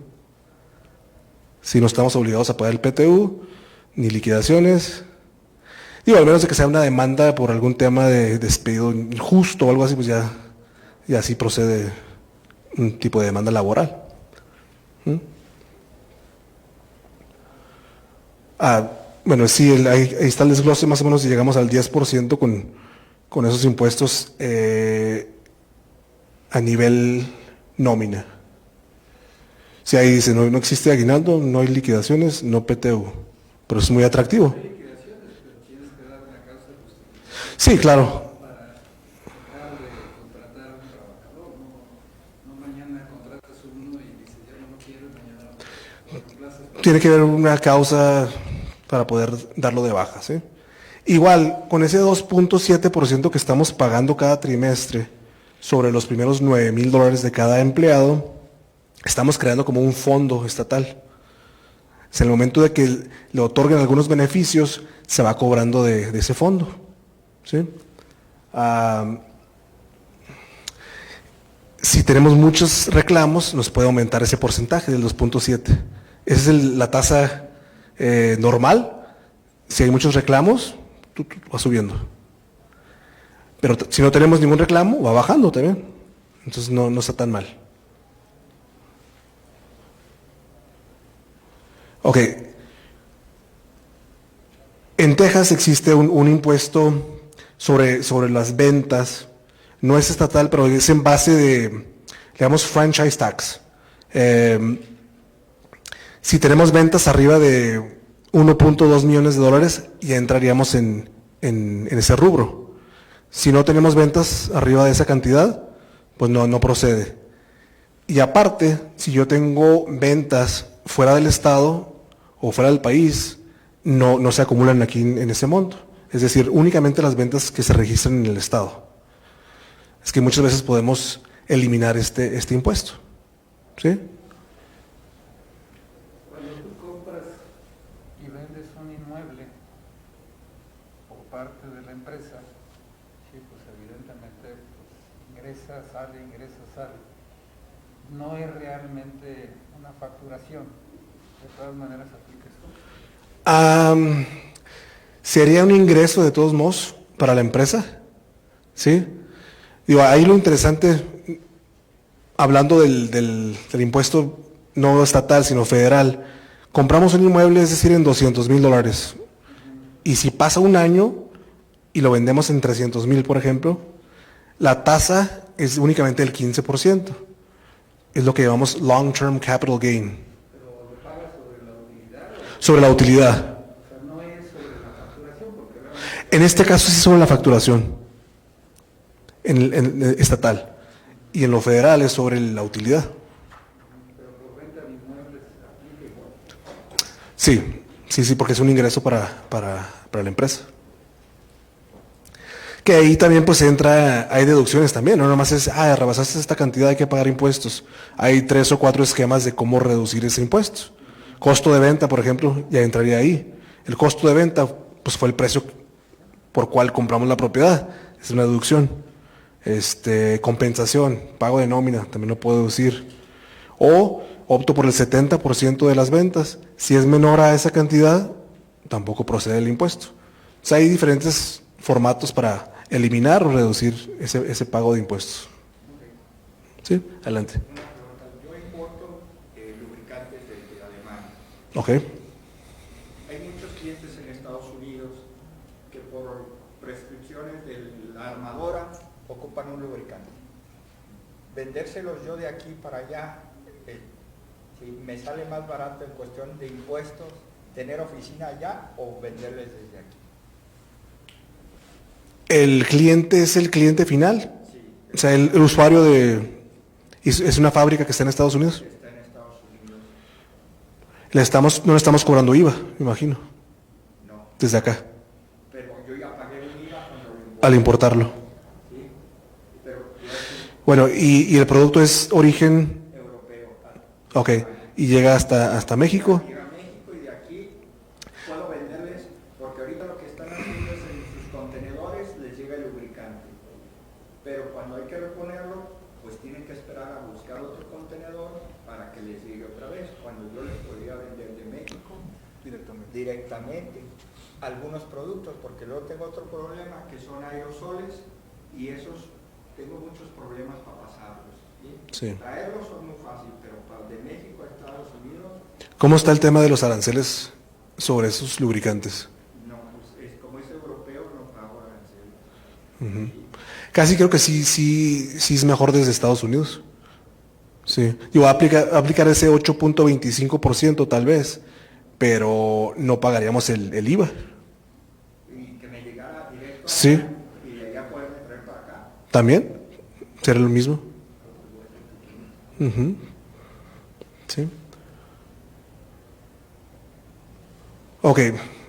Si no estamos obligados a pagar el PTU, ni liquidaciones. Digo, al menos de que sea una demanda por algún tema de despido injusto o algo así, pues ya sí procede un tipo de demanda laboral. Bueno, sí, ahí está el desglose, más o menos, si llegamos al 10% con esos impuestos a nivel nómina. Si ahí dice, no existe aguinaldo, no hay liquidaciones, no PTU, pero es muy atractivo. Hay liquidaciones, pero tienes que dar una causa justificada Sí, claro. para dejar de contratar a un trabajador. No mañana contratas uno y dices, ya no lo quiero, mañana lo reemplazas. Tiene que haber una causa para poder darlo de baja, ¿sí? Igual, con ese 2.7% que estamos pagando cada trimestre sobre los primeros $9,000 de cada empleado, estamos creando como un fondo estatal. En el momento de que le otorguen algunos beneficios, se va cobrando de ese fondo, ¿sí? Si tenemos muchos reclamos, nos puede aumentar ese porcentaje del 2.7. Esa es la tasa normal. Si hay muchos reclamos, va subiendo. Pero si no tenemos ningún reclamo, va bajando también. Entonces no está tan mal. Ok. En Texas existe un impuesto sobre las ventas. No es estatal, pero es en base de, digamos, franchise tax. Si tenemos ventas arriba de $1.2 millones, ya entraríamos en ese rubro. Si no tenemos ventas arriba de esa cantidad, pues no procede. Y aparte, si yo tengo ventas fuera del estado o fuera del país, no se acumulan aquí en ese monto. Es decir, únicamente las ventas que se registran en el estado. Es que muchas veces podemos eliminar este impuesto. ¿Sí? Cuando tú compras y vendes un inmueble por parte de la empresa, sí, pues evidentemente ingresa, sale. No es realmente una facturación. De todas maneras aplica esto. ¿Sería un ingreso de todos modos para la empresa? ¿Sí? Digo, ahí lo interesante, hablando del impuesto no estatal, sino federal, compramos un inmueble, es decir, en $200,000. Y si pasa un año y lo vendemos en $300,000, por ejemplo, la tasa es únicamente el 15%. Es lo que llamamos long-term capital gain. Pero lo pagas sobre la utilidad. Sobre la utilidad. O sea, no es sobre la facturación, porque realmente En este caso sí sobre la facturación en estatal. Y en lo federal es sobre la utilidad. pero por venta de inmuebles aplica igual. Sí, porque es un ingreso para la empresa. Que ahí también pues hay deducciones también, no nomás es, rebasaste esta cantidad, hay que pagar impuestos. Hay 3 o 4 esquemas de cómo reducir ese impuesto. Costo de venta, por ejemplo, ya entraría ahí. El costo de venta, pues fue el precio por cual compramos la propiedad, es una deducción. Compensación, pago de nómina, también lo puedo deducir. O opto por el 70% de las ventas. Si es menor a esa cantidad, tampoco procede el impuesto. O sea, hay diferentes formatos para eliminar o reducir ese pago de impuestos. ¿Sí? Adelante. Una pregunta. Yo importo lubricantes de Alemania. Ok. Hay muchos clientes en Estados Unidos que por prescripciones de la armadora ocupan un lubricante. Vendérselos yo de aquí para allá, si me sale más barato en cuestión de impuestos, tener oficina allá o venderles desde aquí. ¿El cliente es el cliente final? Sí. O sea, el usuario ¿es una fábrica que está en Estados Unidos? Está en Estados Unidos. No le estamos cobrando IVA, me imagino, No. desde acá, Pero yo ya pagué un IVA cuando lo importé. al importarlo. Sí. Pero Bueno, y el producto es origen, europeo. ok, y llega hasta México. Llega a México y de aquí puedo venderles, porque ahorita lo que están haciendo es en sus contenedores les llega el lubricante. Pero cuando hay que reponerlo, pues tienen que esperar a buscar otro contenedor para que les llegue otra vez. Cuando yo les podría vender de México directamente algunos productos, porque luego tengo otro problema que son aerosoles y esos tengo muchos problemas para pasarlos. ¿Sí? Traerlos son muy fácil, pero de México a Estados Unidos... ¿Cómo está el tema de los aranceles sobre esos lubricantes? No, pues como es europeo no pago aranceles. Casi creo que sí es mejor desde Estados Unidos. Sí. Yo voy a aplicar ese 8.25% tal vez, pero no pagaríamos el IVA. Y que me llegara directo Sí. acá, y de allá poderme traer para acá. ¿También? ¿Será lo mismo? Sí. Ok,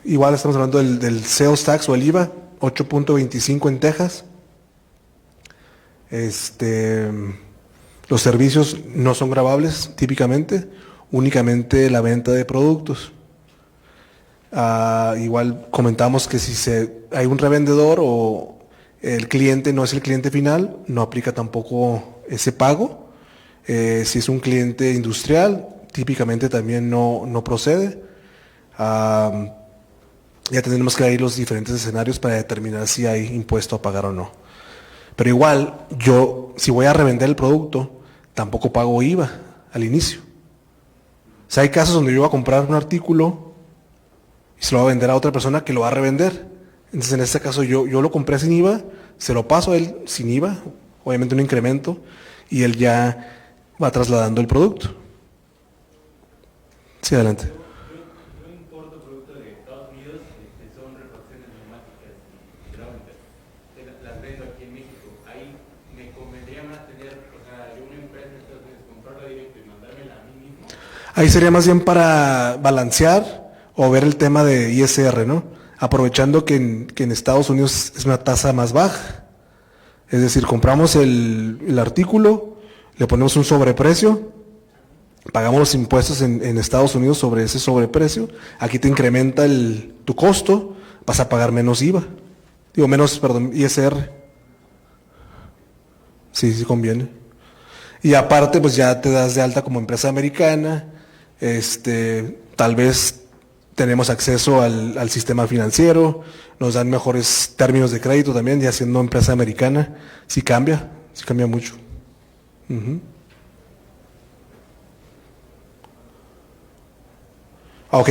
igual estamos hablando del sales tax o el IVA, 8.25 en Texas. Los servicios no son gravables típicamente, únicamente la venta de productos. Igual comentamos que si hay un revendedor o el cliente no es el cliente final, no aplica tampoco ese pago. Si es un cliente industrial, típicamente también no procede. Ya tendremos que ver los diferentes escenarios para determinar si hay impuesto a pagar o no. Pero igual, yo, si voy a revender el producto, tampoco pago IVA al inicio. O sea, hay casos donde yo voy a comprar un artículo y se lo voy a vender a otra persona que lo va a revender. Entonces, en este caso, yo lo compré sin IVA, se lo paso a él sin IVA, obviamente un incremento, y él ya va trasladando el producto. Sí, adelante. Yo importo productos de Estados Unidos que son refacciones neumáticas y hidráulicas. Las vendo aquí en México. Ahí me convendría más tener, o sea, yo una empresa en Estados Unidos, comprarla directo y mandármela a mí mismo. Ahí sería más bien para balancear o ver el tema de ISR, ¿no? Aprovechando que en Estados Unidos es una tasa más baja. Es decir, compramos el artículo, le ponemos un sobreprecio, pagamos los impuestos en Estados Unidos sobre ese sobreprecio, aquí te incrementa tu costo, vas a pagar menos IVA, ISR. Sí conviene. Y aparte, pues ya te das de alta como empresa americana, tal vez tenemos acceso al sistema financiero, nos dan mejores términos de crédito también, ya siendo empresa americana, sí cambia mucho. Ok,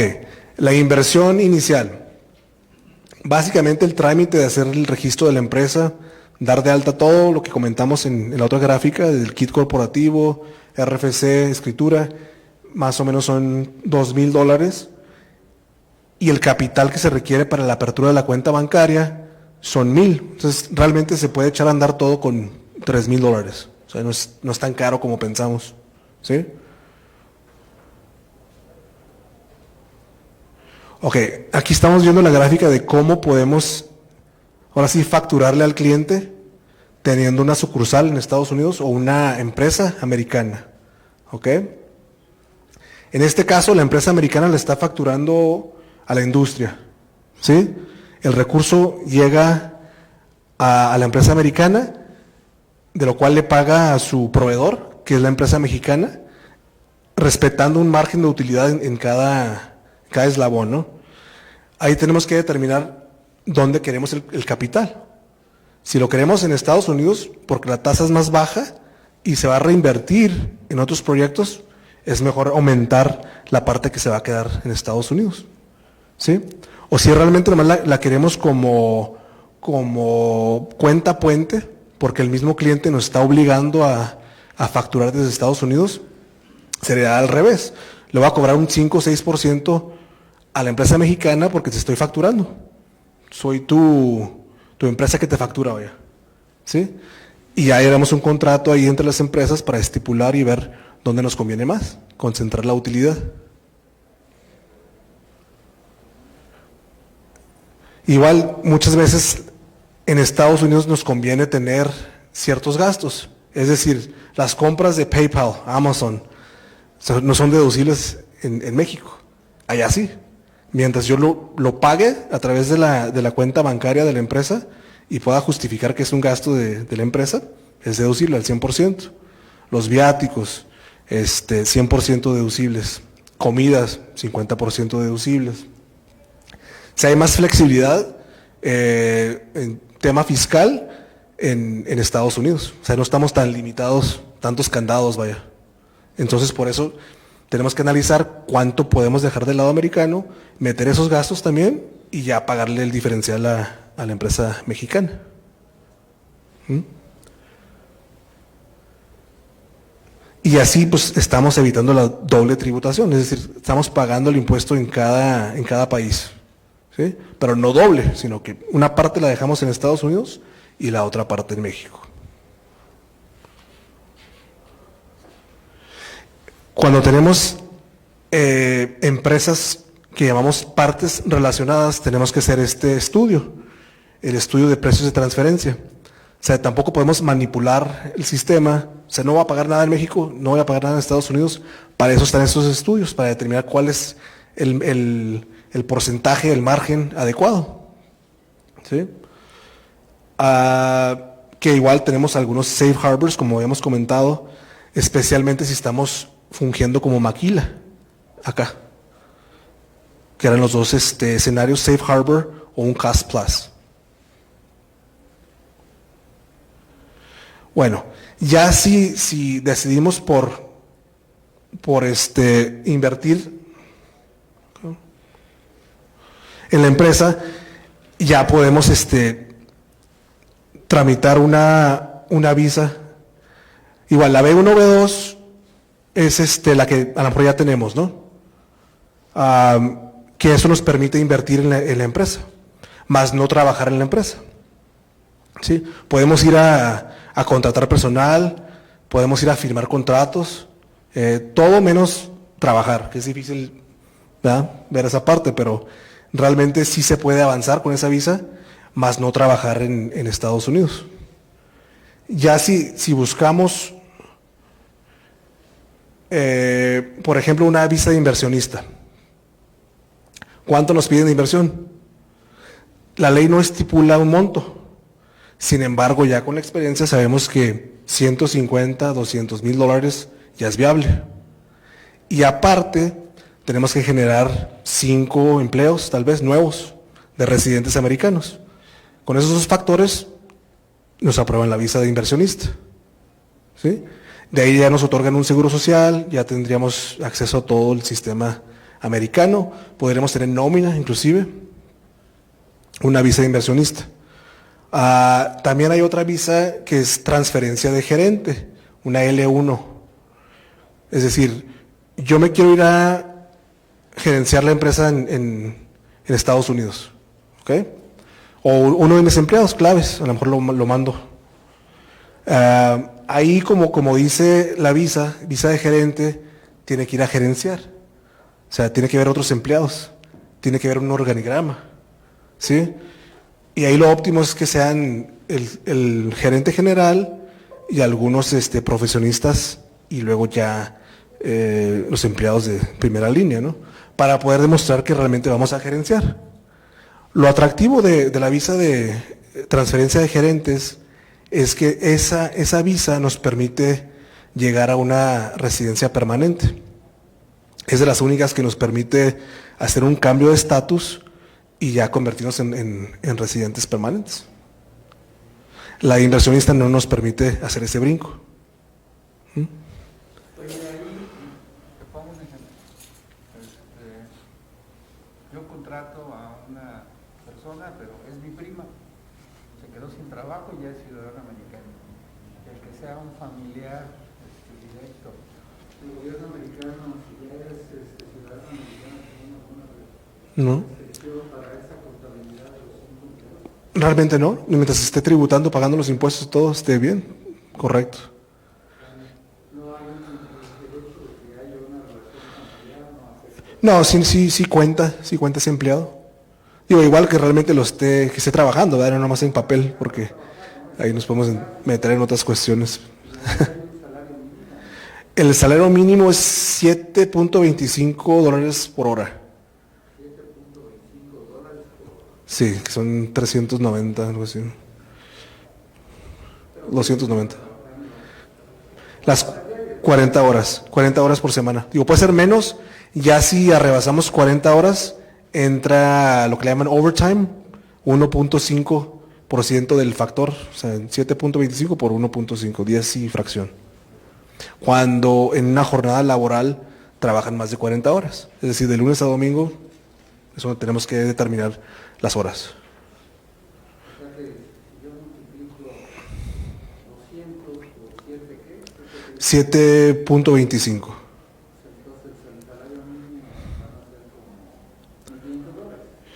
la inversión inicial. Básicamente el trámite de hacer el registro de la empresa, dar de alta todo lo que comentamos en la otra gráfica, del kit corporativo, RFC, escritura, más o menos son $2,000. Y el capital que se requiere para la apertura de la cuenta bancaria son $1,000. Entonces realmente se puede echar a andar todo con $3,000. O sea, no es tan caro como pensamos. ¿Sí? Ok, aquí estamos viendo la gráfica de cómo podemos, ahora sí, facturarle al cliente teniendo una sucursal en Estados Unidos o una empresa americana. ¿Ok? En este caso, la empresa americana le está facturando a la industria. ¿Sí? El recurso llega a la empresa americana, de lo cual le paga a su proveedor, que es la empresa mexicana, respetando un margen de utilidad en cada eslabón, ¿no? Ahí tenemos que determinar dónde queremos el capital. Si lo queremos en Estados Unidos, porque la tasa es más baja y se va a reinvertir en otros proyectos, es mejor aumentar la parte que se va a quedar en Estados Unidos. ¿Sí? O si realmente nomás la queremos como cuenta puente, porque el mismo cliente nos está obligando a facturar desde Estados Unidos, sería al revés. Le voy a cobrar un 5 o 6% a la empresa mexicana porque te estoy facturando. Soy tu empresa que te factura, vaya. ¿Sí? Y ya haremos un contrato ahí entre las empresas para estipular y ver dónde nos conviene más, concentrar la utilidad. Igual, muchas veces en Estados Unidos nos conviene tener ciertos gastos. Es decir, las compras de PayPal, Amazon, O sea, no son deducibles en México. Allá sí. Mientras yo lo pague a través de la cuenta bancaria de la empresa y pueda justificar que es un gasto de la empresa, es deducible al 100%. Los viáticos, 100% deducibles. Comidas, 50% deducibles. Si hay más flexibilidad en tema fiscal en Estados Unidos. O sea, no estamos tan limitados, tantos candados, vaya. Entonces, por eso tenemos que analizar cuánto podemos dejar del lado americano, meter esos gastos también y ya pagarle el diferencial a la empresa mexicana. ¿Mm? Y así pues estamos evitando la doble tributación, es decir, estamos pagando el impuesto en cada país, ¿sí? Pero no doble, sino que una parte la dejamos en Estados Unidos y la otra parte en México. Cuando tenemos empresas que llamamos partes relacionadas, tenemos que hacer este estudio, el estudio de precios de transferencia. O sea, tampoco podemos manipular el sistema. O sea, no voy a pagar nada en México, no voy a pagar nada en Estados Unidos. Para eso están estos estudios, para determinar cuál es el porcentaje, el margen adecuado. ¿Sí? Que igual tenemos algunos safe harbors, como habíamos comentado, especialmente si estamos fungiendo como maquila acá, que eran los dos escenarios, safe harbor o un cost plus. Bueno, ya si decidimos por invertir en la empresa, ya podemos tramitar una visa. Igual la B1, B2 es la que a lo mejor ya tenemos, ¿no? Que eso nos permite invertir en la empresa, más no trabajar en la empresa. ¿Sí? Podemos ir a contratar personal, podemos ir a firmar contratos, todo menos trabajar, que es difícil, ¿verdad?, ver esa parte, pero realmente sí se puede avanzar con esa visa, más no trabajar en Estados Unidos. Ya si buscamos, por ejemplo, una visa de inversionista, ¿cuánto nos piden de inversión? La ley no estipula un monto. Sin embargo, ya con la experiencia sabemos que 150, 200 mil dólares ya es viable. Y aparte, tenemos que generar 5 empleos, tal vez nuevos, de residentes americanos. Con esos dos factores, nos aprueban la visa de inversionista. ¿Sí? De ahí ya nos otorgan un seguro social, ya tendríamos acceso a todo el sistema americano, podríamos tener nómina, inclusive, una visa de inversionista. También hay otra visa que es transferencia de gerente, una L1. Es decir, yo me quiero ir a gerenciar la empresa en Estados Unidos, ¿ok? O uno de mis empleados claves, a lo mejor lo mando. Ahí como dice la visa de gerente, tiene que ir a gerenciar. O sea, tiene que ver otros empleados, tiene que ver un organigrama, ¿sí? Y ahí lo óptimo es que sean el gerente general y algunos profesionistas y luego ya los empleados de primera línea, ¿no? Para poder demostrar que realmente vamos a gerenciar. Lo atractivo de la visa de transferencia de gerentes es que esa visa nos permite llegar a una residencia permanente. Es de las únicas que nos permite hacer un cambio de estatus y ya convertirnos en residentes permanentes. La inversionista no nos permite hacer ese brinco. Oye, ahí te pongo un ejemplo. Yo contrato a una persona, pero es mi prima. Se quedó sin trabajo y ya es ciudadano americano. El que sea un familiar directo. El gobierno americano, si ya eres ciudadano americano, ¿tiene alguna No. para esa contabilidad de los 5 empleados? Realmente no. Mientras esté tributando, pagando los impuestos, todo esté bien. Correcto. ¿No hay un derecho de que haya una relación familiar? No, sí cuenta ese empleado. Digo, igual que realmente que esté trabajando, ¿verdad? No nomás en papel, porque ahí nos podemos meter en otras cuestiones. El salario mínimo es $7.25 por hora. Sí, que son 390, algo así. 290. Las 40 horas por semana. Digo, puede ser menos, ya si rebasamos 40 horas, entra lo que le llaman overtime, 1.5% del factor, o sea, 7.25 por 1.5, 10 y fracción. Cuando en una jornada laboral trabajan más de 40 horas, es decir, de lunes a domingo, eso tenemos que determinar las horas. O sea que yo multiplico 200 por 7, ¿qué? 7.25. Entonces el salario mínimo van a ser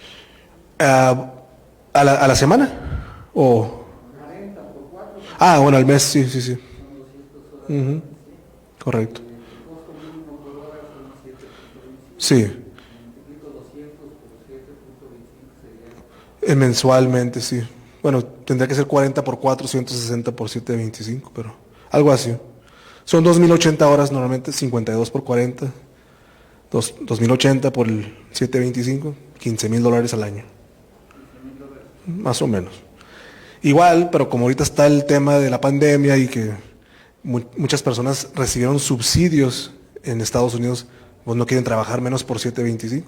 como $1.500. ¿A la semana? ¿O? 40 por 4 Ah, bueno, al mes, sí. son 200 horas. Ujú, correcto. El costo mínimo por hora son 7.25. Sí, Multiplico 200 por 7.25 sería. mensualmente, sí. Bueno, tendría que ser 40 por 4, 160 por 7.25, pero algo así. Son 2.080 horas normalmente, 52 por 40, 2.080 por el 7.25, $15,000 al año. Más o menos. Igual, pero como ahorita está el tema de la pandemia y que muchas personas recibieron subsidios en Estados Unidos, pues no quieren trabajar menos por 7.25.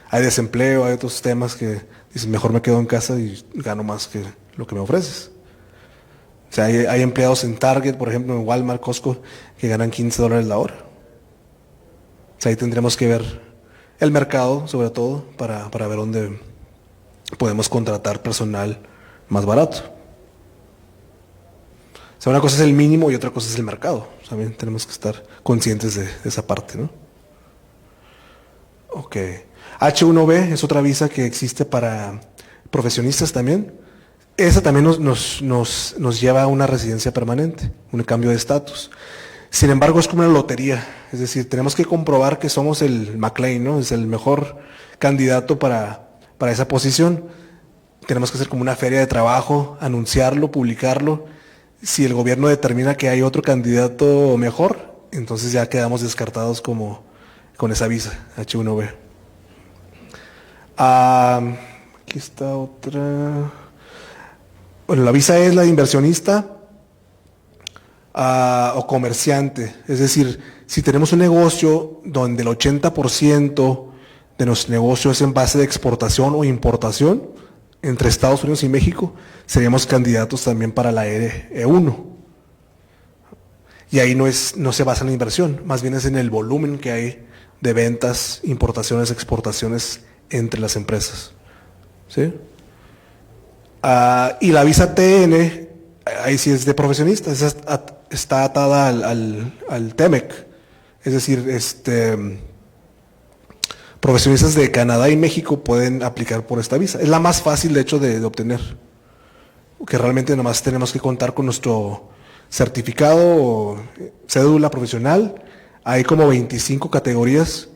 Hay desempleo, hay otros temas que dicen, mejor me quedo en casa y gano más que lo que me ofreces. O sea, hay empleados en Target, por ejemplo, en Walmart, Costco, que ganan $15 la hora. O sea, ahí tendremos que ver el mercado, sobre todo, para ver dónde podemos contratar personal más barato. O sea, una cosa es el mínimo y otra cosa es el mercado. También tenemos que estar conscientes de esa parte, ¿no? Ok. H1B es otra visa que existe para profesionistas también. Esa también nos lleva a una residencia permanente, un cambio de estatus. Sin embargo, es como una lotería. Es decir, tenemos que comprobar que somos el McLean, ¿no? Es el mejor candidato para esa posición. Tenemos que hacer como una feria de trabajo, anunciarlo, publicarlo. Si el gobierno determina que hay otro candidato mejor, entonces ya quedamos descartados con esa visa, H1B. Aquí está otra. Bueno, la visa es la de inversionista o comerciante. Es decir, si tenemos un negocio donde el 80% de nuestro negocio es en base de exportación o importación entre Estados Unidos y México, seríamos candidatos también para la E1. Y ahí no se basa en la inversión, más bien es en el volumen que hay de ventas, importaciones, exportaciones entre las empresas. ¿Sí? Y la visa TN, ahí sí es de profesionista, esa está atada al TEMEC, es decir, profesionistas de Canadá y México pueden aplicar por esta visa. Es la más fácil, de hecho, de obtener, que realmente nomás tenemos que contar con nuestro certificado o cédula profesional. Hay como 25 categorías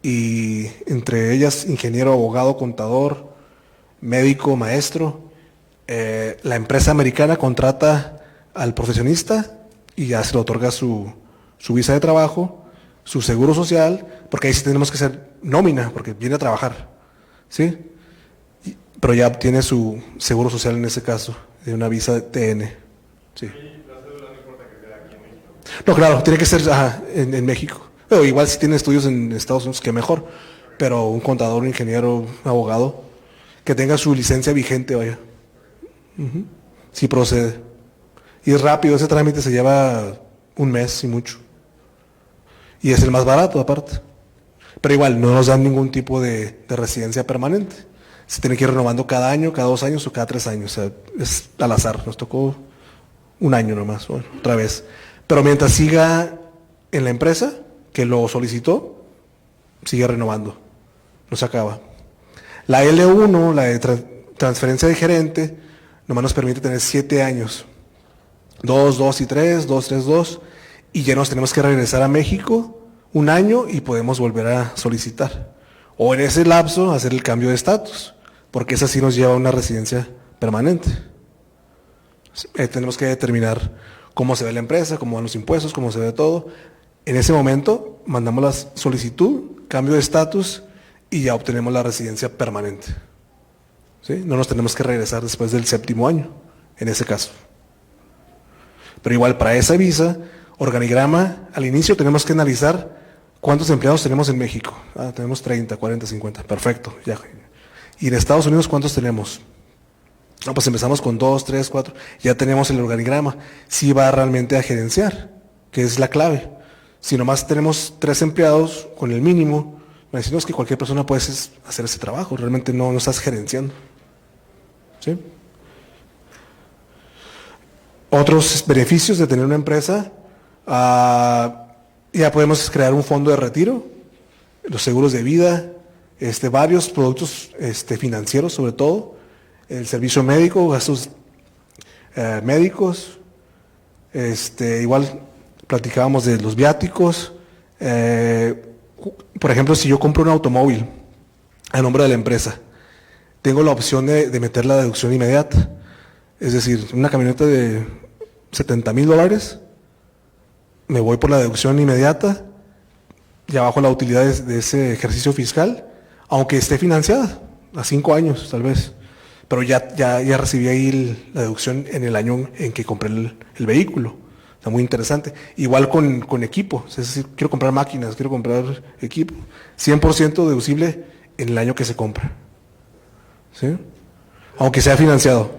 y entre ellas ingeniero, abogado, contador, médico, maestro. La empresa americana contrata al profesionista y ya se le otorga su visa de trabajo, su seguro social, porque ahí sí tenemos que hacer nómina, porque viene a trabajar, ¿sí? Pero ya obtiene su seguro social en ese caso, de una visa de TN. Sí. No, claro, tiene que ser en México. Pero igual si tiene estudios en Estados Unidos, que mejor. Pero un contador, un ingeniero, un abogado, que tenga su licencia vigente, vaya. Sí procede. Y es rápido, ese trámite se lleva un mes y mucho. Y es el más barato aparte. Pero igual, no nos dan ningún tipo de residencia permanente. Se tiene que ir renovando cada año, cada 2 años o cada 3 años. O sea, es al azar. Nos tocó un año nomás, bueno, otra vez. Pero mientras siga en la empresa que lo solicitó, sigue renovando. No se acaba. La L1, la de transferencia de gerente, nomás nos permite tener 7 años. 2, 2 y 3, 2, 3, 2. Y ya nos tenemos que regresar a México un año y podemos volver a solicitar. O en ese lapso hacer el cambio de estatus, porque esa sí nos lleva a una residencia permanente. Tenemos que determinar cómo se ve la empresa, cómo van los impuestos, cómo se ve todo. En ese momento mandamos la solicitud, cambio de estatus y ya obtenemos la residencia permanente. ¿Sí? No nos tenemos que regresar después del 7º año, en ese caso. Pero igual, para esa visa, organigrama, al inicio tenemos que analizar cuántos empleados tenemos en México. Tenemos 30, 40, 50, perfecto. Ya. Y en Estados Unidos, ¿cuántos tenemos? No, pues empezamos con 2, 3, 4, ya tenemos el organigrama. Sí va realmente a gerenciar, que es la clave. Si nomás tenemos 3 empleados con el mínimo, me decimos que cualquier persona puede hacer ese trabajo, realmente no estás gerenciando. ¿Sí? Otros beneficios de tener una empresa, ya podemos crear un fondo de retiro, los seguros de vida, varios productos financieros sobre todo, el servicio médico, gastos médicos, igual platicábamos de los viáticos, por ejemplo, si yo compro un automóvil a nombre de la empresa, tengo la opción de meter la deducción inmediata, es decir, una camioneta de $70,000, me voy por la deducción inmediata, ya bajo la utilidad de ese ejercicio fiscal, aunque esté financiada a 5 años tal vez, pero ya recibí ahí la deducción en el año en que compré el vehículo. Está muy interesante. Igual con equipo, es decir, quiero comprar máquinas, quiero comprar equipo, 100% deducible en el año que se compra. ¿Sí? Aunque sea financiado.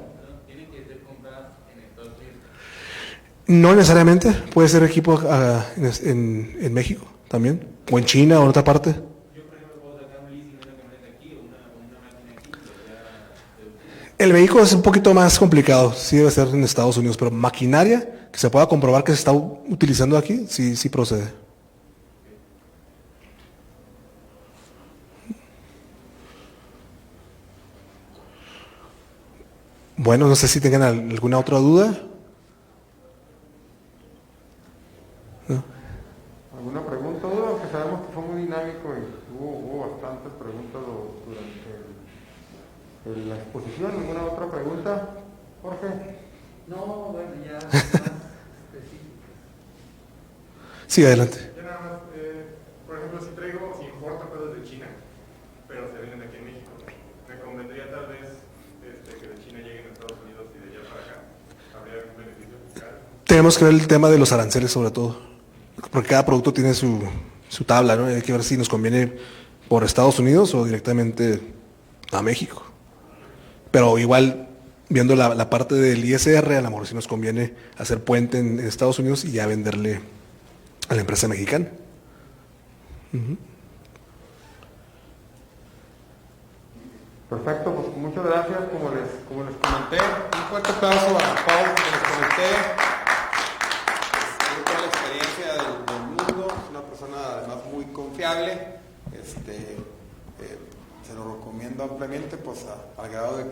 ¿Tiene que ser comprado en Estados Unidos? No necesariamente, puede ser equipo en México también, o en China o en otra parte. Yo, por ejemplo, puedo sacar un leasing de una camioneta aquí o una máquina aquí, pero ya... El vehículo es un poquito más complicado, sí debe ser en Estados Unidos, pero maquinaria que se pueda comprobar que se está utilizando aquí, sí procede. Bueno, no sé si tengan alguna otra duda. ¿No? ¿Alguna pregunta, duda? Aunque sabemos que fue muy dinámico y hubo bastantes preguntas durante la exposición. ¿Alguna otra pregunta, Jorge? No, bueno, ya más específicas. Sí, adelante. Yo nada más, por ejemplo, si importo cosas de China, pero se venden aquí en México, me convendría tal vez que de China lleguen a Estados Unidos y de allá para acá. ¿Habría algún beneficio fiscal? Tenemos que ver el tema de los aranceles sobre todo, porque cada producto tiene su tabla, ¿no? Hay que ver si nos conviene por Estados Unidos o directamente a México. Pero igual, viendo la parte del ISR, a lo mejor si nos conviene hacer puente en Estados Unidos y ya venderle a la empresa mexicana. Perfecto, pues muchas gracias. Como les comenté, un fuerte aplauso a Paul, como les comenté. Tiene toda la experiencia del mundo, es una persona además muy confiable. Se lo recomiendo ampliamente, pues al grado de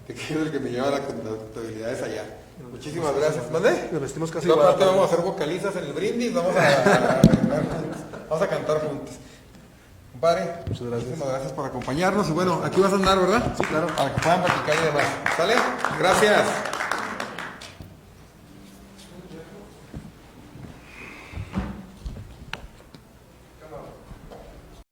que es el que me lleva las contabilidades allá. Muchísimas gracias. ¿Mandé? Nos vestimos casi Luego igual. aparte vamos a hacer vocalizas en el brindis, vamos a cantar juntos. Compadre, Muchas gracias. muchísimas gracias por acompañarnos y bueno, aquí vas a andar, ¿verdad? Sí, claro. Para que puedan platicar y demás. ¿Sale? Gracias.